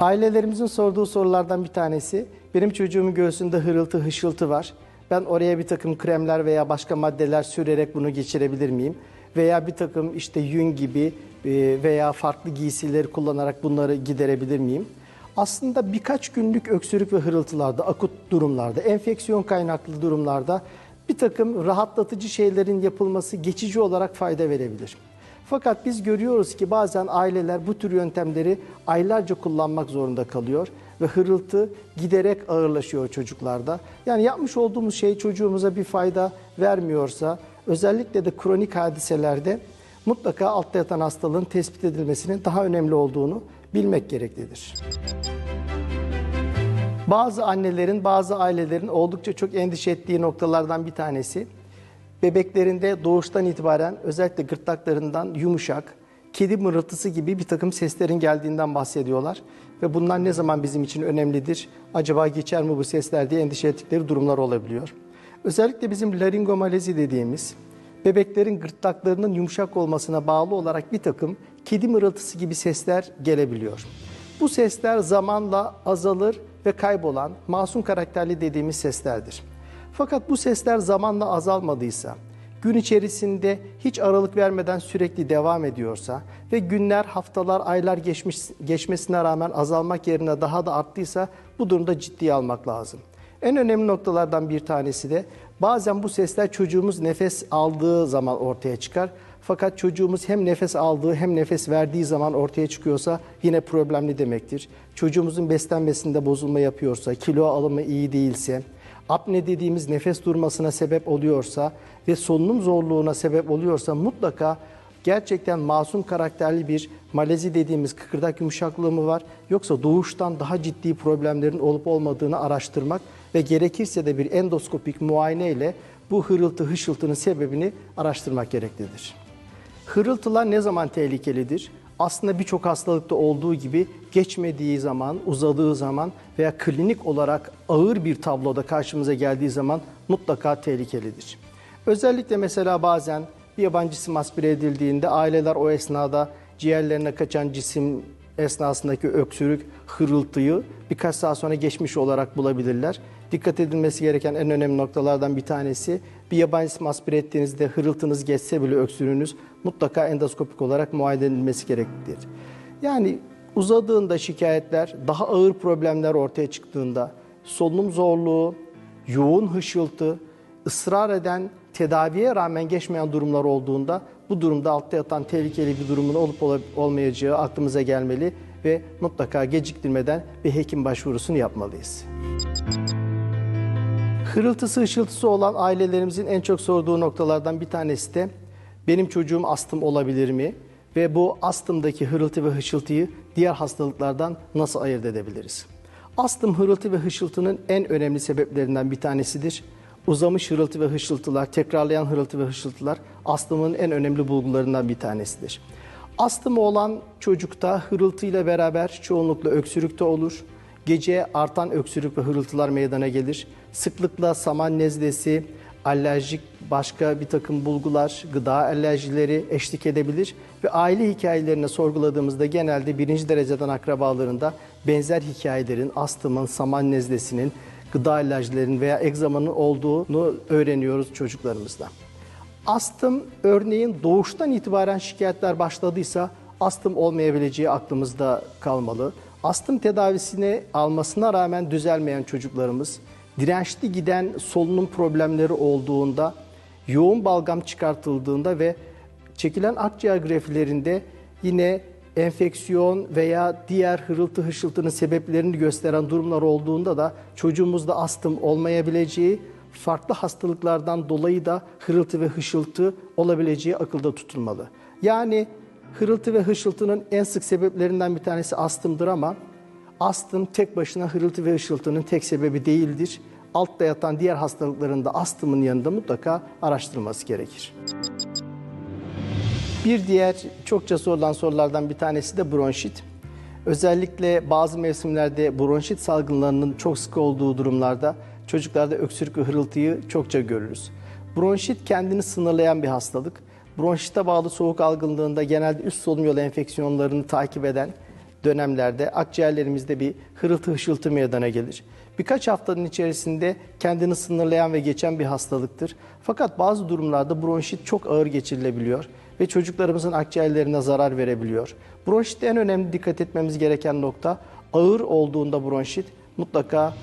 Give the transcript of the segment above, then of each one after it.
Ailelerimizin sorduğu sorulardan bir tanesi, benim çocuğumun göğsünde hırıltı, hışıltı var. Ben oraya bir takım kremler veya başka maddeler sürerek bunu geçirebilir miyim? Veya bir takım işte yün gibi veya farklı giysileri kullanarak bunları giderebilir miyim? Aslında birkaç günlük öksürük ve hırıltılarda, akut durumlarda, enfeksiyon kaynaklı durumlarda bir takım rahatlatıcı şeylerin yapılması geçici olarak fayda verebilir. Fakat biz görüyoruz ki bazen aileler bu tür yöntemleri aylarca kullanmak zorunda kalıyor ve hırıltı giderek ağırlaşıyor çocuklarda. Yani yapmış olduğumuz şey çocuğumuza bir fayda vermiyorsa, özellikle de kronik hadiselerde mutlaka altta yatan hastalığın tespit edilmesinin daha önemli olduğunu bilmek gereklidir. Bazı annelerin, bazı ailelerin oldukça çok endişe ettiği noktalardan bir tanesi, bebeklerinde doğuştan itibaren özellikle gırtlaklarından yumuşak, kedi mırıltısı gibi bir takım seslerin geldiğinden bahsediyorlar. Ve bunlar ne zaman bizim için önemlidir? Acaba geçer mi bu sesler diye endişe ettikleri durumlar olabiliyor. Özellikle bizim laringomalezi dediğimiz, bebeklerin gırtlaklarının yumuşak olmasına bağlı olarak bir takım kedi mırıltısı gibi sesler gelebiliyor. Bu sesler zamanla azalır ve kaybolan masum karakterli dediğimiz seslerdir. Fakat bu sesler zamanla azalmadıysa, gün içerisinde hiç aralık vermeden sürekli devam ediyorsa ve günler, haftalar, aylar geçmesine rağmen azalmak yerine daha da arttıysa bu durumda ciddiye almak lazım. En önemli noktalardan bir tanesi de bazen bu sesler çocuğumuz nefes aldığı zaman ortaya çıkar. Fakat çocuğumuz hem nefes aldığı hem nefes verdiği zaman ortaya çıkıyorsa yine problemli demektir. Çocuğumuzun beslenmesinde bozulma yapıyorsa, kilo alımı iyi değilse, apne dediğimiz nefes durmasına sebep oluyorsa ve solunum zorluğuna sebep oluyorsa mutlaka gerçekten masum karakterli bir malezi dediğimiz kıkırdak yumuşaklığı mı var, yoksa doğuştan daha ciddi problemlerin olup olmadığını araştırmak ve gerekirse de bir endoskopik muayene ile bu hırıltı hışıltının sebebini araştırmak gereklidir. Hırıltılar ne zaman tehlikelidir? Aslında birçok hastalıkta olduğu gibi geçmediği zaman, uzadığı zaman veya klinik olarak ağır bir tabloda karşımıza geldiği zaman mutlaka tehlikelidir. Özellikle mesela bazen bir yabancı cisim aspire edildiğinde aileler o esnada ciğerlerine kaçan cisim esnasındaki öksürük, hırıltıyı birkaç saat sonra geçmiş olarak bulabilirler. Dikkat edilmesi gereken en önemli noktalardan bir tanesi, bir yabancı cisim aspire ettiğinizde hırıltınız geçse bile öksürüğünüz mutlaka endoskopik olarak muayene edilmesi gereklidir. Yani uzadığında şikayetler, daha ağır problemler ortaya çıktığında, solunum zorluğu, yoğun hışıltı, ısrar eden, tedaviye rağmen geçmeyen durumlar olduğunda bu durumda altta yatan tehlikeli bir durumun olup olmayacağı aklımıza gelmeli ve mutlaka geciktirmeden bir hekim başvurusunu yapmalıyız. Hırıltısı, hışıltısı olan ailelerimizin en çok sorduğu noktalardan bir tanesi de benim çocuğum astım olabilir mi? Ve bu astımdaki hırıltı ve hışıltıyı diğer hastalıklardan nasıl ayırt edebiliriz? Astım, hırıltı ve hışıltının en önemli sebeplerinden bir tanesidir. Uzamış hırıltı ve hışıltılar, tekrarlayan hırıltı ve hışıltılar astımın en önemli bulgularından bir tanesidir. Astımı olan çocukta hırıltıyla beraber çoğunlukla öksürükte olur. Gece artan öksürük ve hırıltılar meydana gelir. Sıklıkla saman nezlesi, alerjik başka bir takım bulgular, gıda alerjileri eşlik edebilir. Ve aile hikayelerine sorguladığımızda genelde birinci dereceden akrabalarında benzer hikayelerin, astımın, saman nezlesinin, gıda alerjilerinin veya egzamanın olduğunu öğreniyoruz çocuklarımızda. Astım örneğin doğuştan itibaren şikayetler başladıysa astım olmayabileceği aklımızda kalmalı. Astım tedavisini almasına rağmen düzelmeyen çocuklarımız, dirençli giden solunum problemleri olduğunda, yoğun balgam çıkartıldığında ve çekilen akciğer greflerinde yine enfeksiyon veya diğer hırıltı hışıltının sebeplerini gösteren durumlar olduğunda da çocuğumuzda astım olmayabileceği, farklı hastalıklardan dolayı da hırıltı ve hışıltı olabileceği akılda tutulmalı. Yani hırıltı ve hışıltının en sık sebeplerinden bir tanesi astımdır ama astım tek başına hırıltı ve hışıltının tek sebebi değildir. Altta yatan diğer hastalıkların da astımın yanında mutlaka araştırılması gerekir. Bir diğer çokça sorulan sorulardan bir tanesi de bronşit. Özellikle bazı mevsimlerde bronşit salgınlarının çok sık olduğu durumlarda çocuklarda öksürük ve hırıltıyı çokça görürüz. Bronşit kendini sınırlayan bir hastalık. Bronşite bağlı soğuk algınlığında genelde üst solunum yolu enfeksiyonlarını takip eden dönemlerde akciğerlerimizde bir hırıltı hışıltı meydana gelir. Birkaç haftanın içerisinde kendini sınırlayan ve geçen bir hastalıktır. Fakat bazı durumlarda bronşit çok ağır geçirilebiliyor ve çocuklarımızın akciğerlerine zarar verebiliyor. Bronşitte en önemli dikkat etmemiz gereken nokta, ağır olduğunda bronşit mutlaka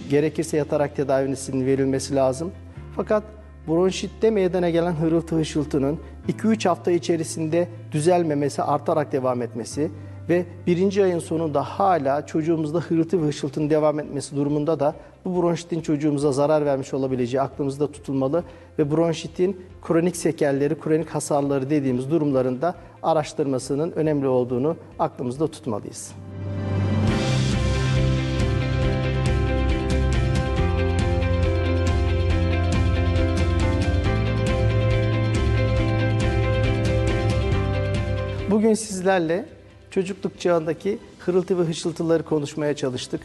gerekirse yatarak tedavisinin verilmesi lazım. Fakat bronşitte meydana gelen hırıltı hışıltının 2-3 hafta içerisinde düzelmemesi, artarak devam etmesi ve 1. ayın sonunda hala çocuğumuzda hırıltı ve hışıltının devam etmesi durumunda da bu bronşitin çocuğumuza zarar vermiş olabileceği aklımızda tutulmalı ve bronşitin kronik sekelleri, kronik hasarları dediğimiz durumlarında araştırmasının önemli olduğunu aklımızda tutmalıyız. Bugün sizlerle çocukluk çağındaki hırıltı ve hışıltıları konuşmaya çalıştık.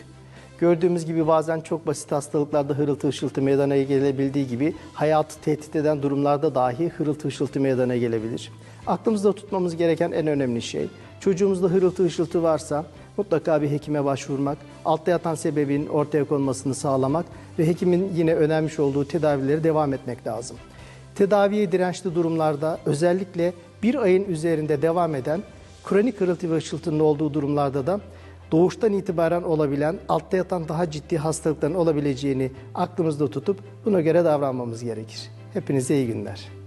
Gördüğümüz gibi bazen çok basit hastalıklarda hırıltı hışıltı meydana gelebildiği gibi hayatı tehdit eden durumlarda dahi hırıltı hışıltı meydana gelebilir. Aklımızda tutmamız gereken en önemli şey, çocuğumuzda hırıltı hışıltı varsa mutlaka bir hekime başvurmak, altta yatan sebebin ortaya konmasını sağlamak ve hekimin yine önermiş olduğu tedavileri devam etmek lazım. Tedaviye dirençli durumlarda özellikle 1 ayın üzerinde devam eden kronik hırıltı ve hışıltının olduğu durumlarda da doğuştan itibaren olabilen, altta yatan daha ciddi hastalıkların olabileceğini aklımızda tutup buna göre davranmamız gerekir. Hepinize iyi günler.